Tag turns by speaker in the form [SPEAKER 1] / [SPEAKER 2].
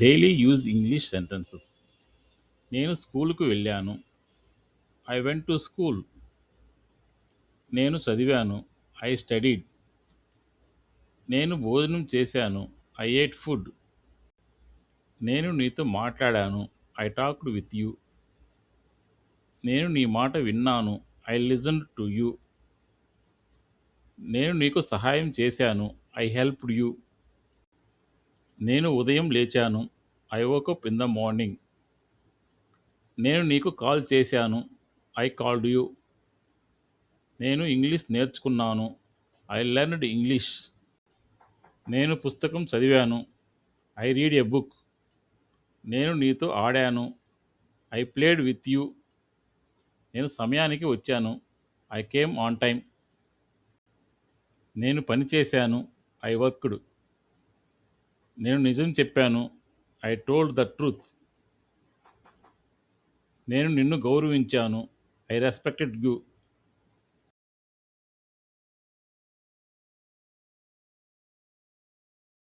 [SPEAKER 1] Daily use English sentences. నేను స్కూలుకు వెళ్ళాను. I went to school. నేను చదివాను. I studied. నేను భోజనం చేశాను. I ate food. నేను నీతో మాట్లాడాను. I talked with you. నేను నీ మాట విన్నాను. I listened to you. నేను నీకు సహాయం చేశాను. I helped you. నేను ఉదయం లేచాను. I woke up in the morning. నేను నీకు కాల్ చేశాను. I called you. నేను ఇంగ్లీష్ నేర్చుకున్నాను. I learned English. నేను పుస్తకం చదివాను. I read a book. నేను నీతో ఆడాను. I played with you. నేను సమయానికి వచ్చాను. I came on time. నేను పని చేశాను. I worked. నేను నిజం చెప్పాను. I told the truth. నేను నిన్ను గౌరవించాను. I respected you.